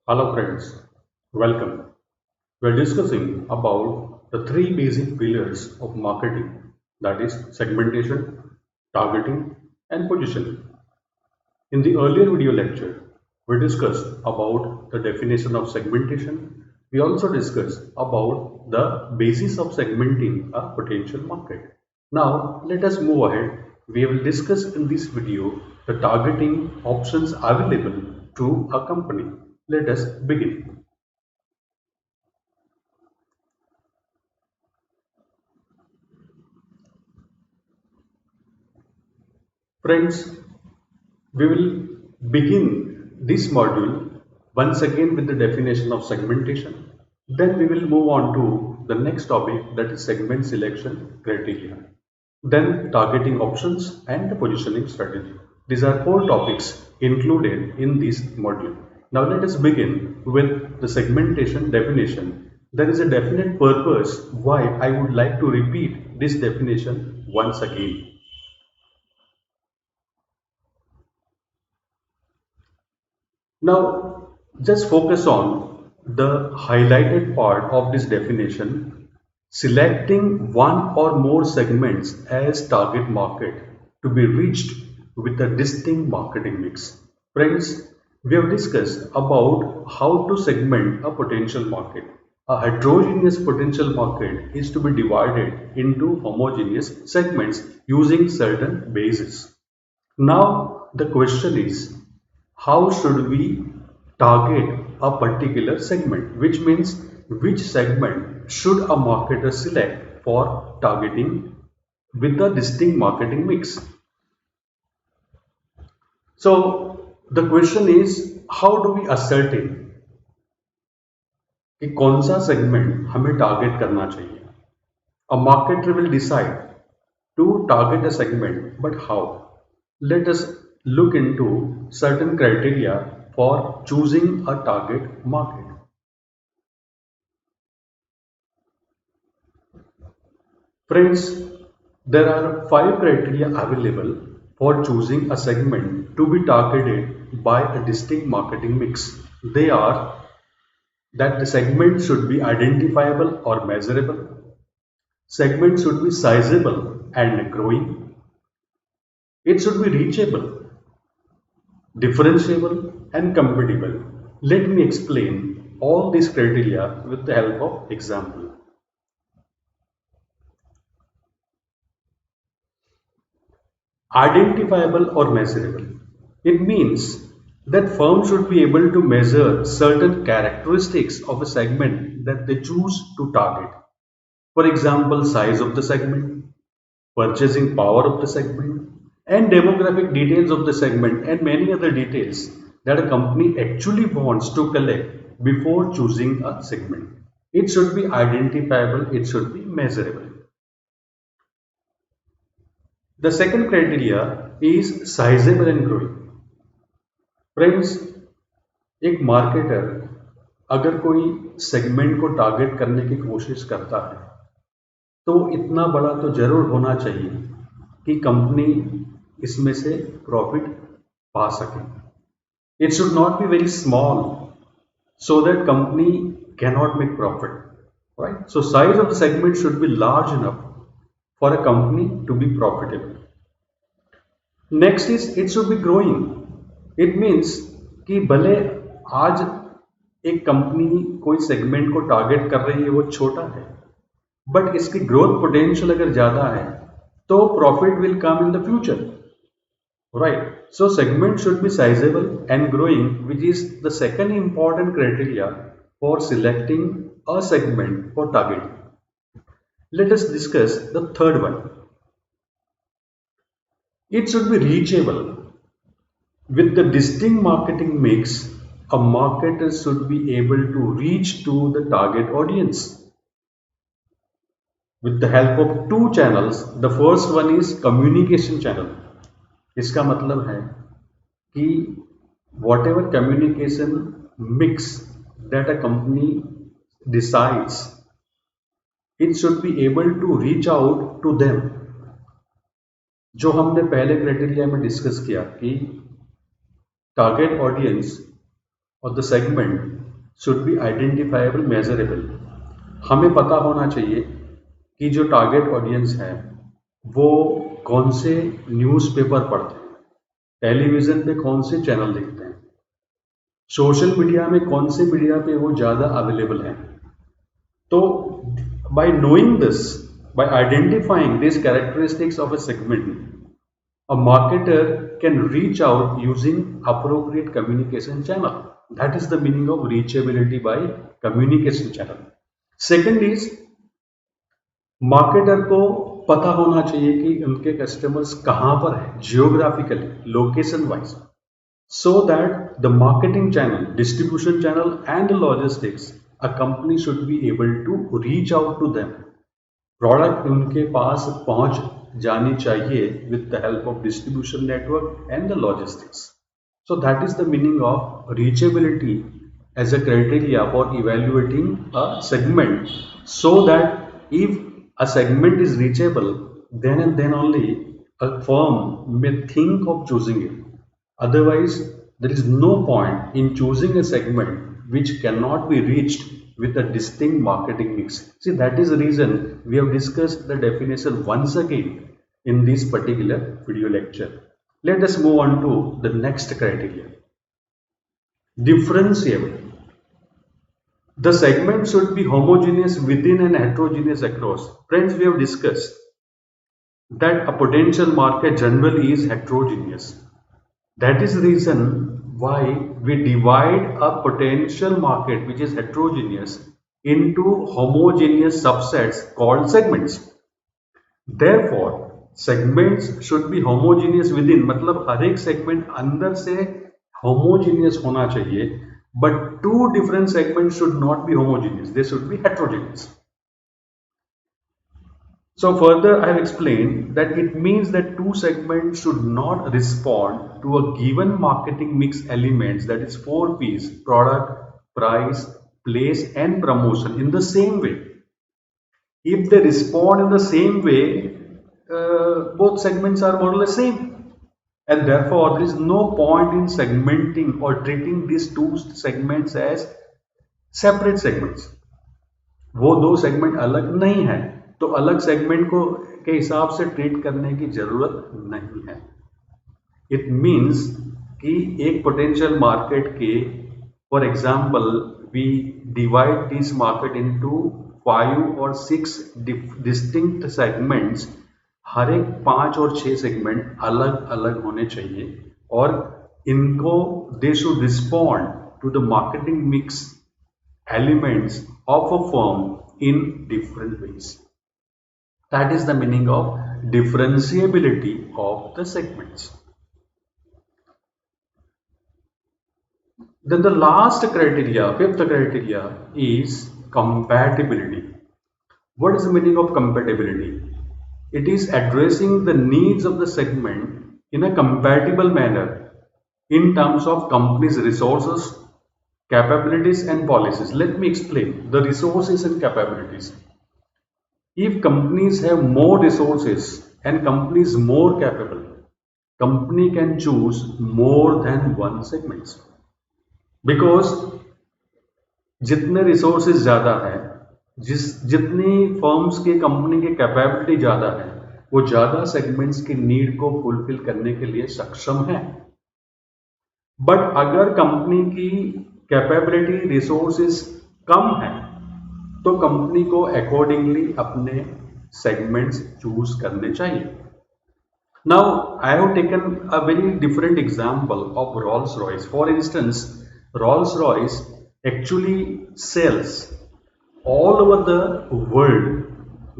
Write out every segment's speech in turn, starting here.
Hello friends, welcome. We're discussing about the three basic pillars of marketing, that is segmentation, targeting and positioning. In the earlier video lecture, we discussed about the definition of segmentation. We also discussed about the basis of segmenting a potential market. Now let us move ahead. We will discuss in this video the targeting options available to a company. Let us begin. Friends, we will begin this module once again with the definition of segmentation. Then we will move on to the next topic, that is segment selection criteria. Then targeting options and the positioning strategy. These are four topics included in this module. Now let us begin with the segmentation definition. There is a definite purpose why I would like to repeat this definition once again. Now, just focus on the highlighted part of this definition, selecting one or more segments as target market to be reached with a distinct marketing mix. Friends, we have discussed about how to segment a potential market. A heterogeneous potential market is to be divided into homogeneous segments using certain bases. Now, the question is, how should we target a particular segment? Which means, which segment should a marketer select for targeting with a distinct marketing mix? So, the question is, how do we ascertain कि कौन सा segment हमें target करना चाहिए? A marketer will decide to target a segment, but how? Let us look into certain criteria for choosing a target market. Friends, there are five criteria available for choosing a segment to be targeted by a distinct marketing mix. They are that the segment should be identifiable or measurable, segment should be sizable and growing, it should be reachable, differentiable and compatible. Let me explain all these criteria with the help of example. Identifiable or measurable. It means that firms should be able to measure certain characteristics of a segment that they choose to target. For example, size of the segment, purchasing power of the segment, and demographic details of the segment, and many other details that a company actually wants to collect before choosing a segment. It should be identifiable, it should be measurable. The second criteria is sizable and growing. Friends, एक marketer अगर कोई segment को target करने की कोशिश करता है तो इतना बड़ा तो जरूर होना चाहिए कि कंपनी इसमें से प्रॉफिट पा सके. It should not be very small so that company cannot make profit, right? So size of the segment should be large enough for a company to be profitable. Next is it should be growing. It means कि भले आज एक company कोई segment को target कर रही है वो छोटा है, बट इसकी ग्रोथ पोटेंशियल अगर ज्यादा है तो profit will come in the future, right? So segment should be sizable and growing, which is the second important criteria for selecting a segment for targeting. Let us discuss the third one. It should be reachable. With the distinct marketing mix, a marketer should be able to reach to the target audience with the help of two channels. The first one is communication channel. इसका मतलब है कि whatever communication mix that a company decides, it should be able to reach out to them. जो हमने पहले criteria में discuss किया कि टारगेट ऑडियंस और the segment should be identifiable, measurable. हमें पता होना चाहिए कि जो टारगेट ऑडियंस है वो कौन से न्यूज़पेपर पढ़ते हैं, टेलीविज़न पे कौन से चैनल देखते हैं, सोशल मीडिया में कौन से मीडिया पे वो ज़्यादा अवेलेबल है। तो by knowing this, by identifying these characteristics of a segment, a marketer can reach out using appropriate communication channel. That is the meaning of reachability by communication channel. Second is, marketer को पता होना चाहिए कि उनके customers कहाँ पर है geographically, location wise, so that the marketing channel, distribution channel and the logistics, a company should be able to reach out to them. Product उनके पास पहुंच जानी चाहिए with the help of distribution network and the logistics. So that is the meaning of reachability as a criteria for evaluating a segment, so that if a segment is reachable, then and then only a firm may think of choosing it. Otherwise, there is no point in choosing a segment which cannot be reached with a distinct marketing mix. See, that is the reason we have discussed the definition once again in this particular video lecture. Let us move on to the next criteria. Differentiable. The segment should be homogeneous within and heterogeneous across. Friends, we have discussed that a potential market generally is heterogeneous. That is the reason why we divide a potential market which is heterogeneous into homogeneous subsets called segments. Therefore, segments should be homogeneous within, मतलब हर एक segment अंदर से homogeneous होना चाहिए, but two different segments should not be homogeneous, they should be heterogeneous. So further, I have explained that it means that two segments should not respond to a given marketing mix elements, that is 4 P's: product, price, place and promotion, in the same way. If they respond in the same way, both segments are more or less same, and therefore there is no point in segmenting or treating these two segments as separate segments. वो दो segment अलग नहीं है, तो अलग segment को के हिसाब से ट्रीट करने की जरूरत नहीं है. इट मीन्स कि एक पोटेंशियल मार्केट के, for example, we divide this market into 5 और 6 डिस्टिंक्ट सेगमेंट्स. हर एक 5 और 6 सेगमेंट अलग अलग होने चाहिए और इनको they should respond to the marketing mix elements of a firm in different ways. That is the meaning of differentiability of the segments. Then the last criteria, fifth criteria, is compatibility. What is the meaning of compatibility? It is addressing the needs of the segment in a compatible manner in terms of company's resources, capabilities and policies. Let me explain the resources and capabilities. If companies have more resources and companies more capable, company can choose more than one segments, because जितने resources ज़्यादा है, जितनी firms के company के capability ज़्यादा है, वो ज़्यादा segments की need को fulfill करने के लिए सक्षम है. बट अगर कंपनी की कैपेबिलिटी, रिसोर्सेज कम है, तो कंपनी को अकॉर्डिंगली अपने सेगमेंट्स चूज करने चाहिए. Now I have taken a very different example of Rolls Royce. For instance, Rolls Royce actually sells all over the world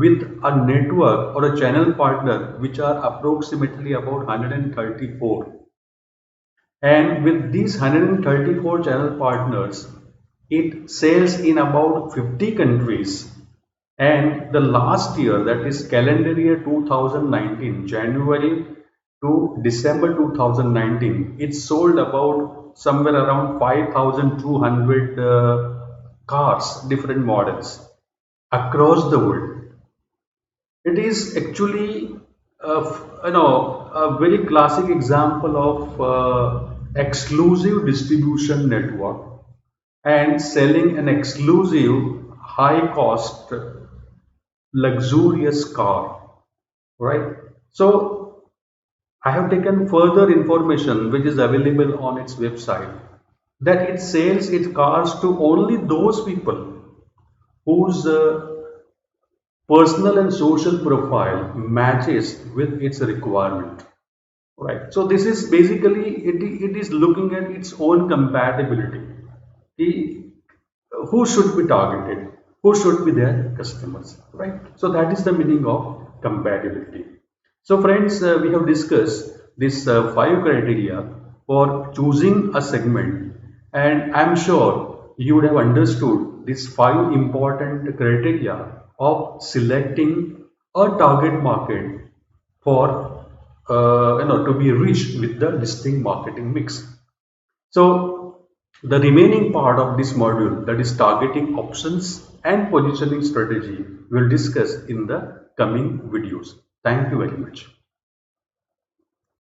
with a network or a channel partner which are approximately about 134. And with these 134 channel partners, it sells in about 50 countries. And the last year, that is calendar year 2019, January to December 2019, it sold about somewhere around 5,200 cars, different models across the world. It is actually a very classic example of exclusive distribution network and selling an exclusive high cost luxurious car, right? So I have taken further information which is available on its website that it sells its cars to only those people whose personal and social profile matches with its requirement, right? So this is basically it is looking at its own compatibility. The- who should be targeted, who should be their customers, right? So that is the meaning of compatibility. So friends, we have discussed this five criteria for choosing a segment, and I'm sure you would have understood these five important criteria of selecting a target market for to be reached with the distinct marketing mix. So the remaining part of this module, that is targeting options and positioning strategy, we'll discuss in the coming videos. Thank you very much.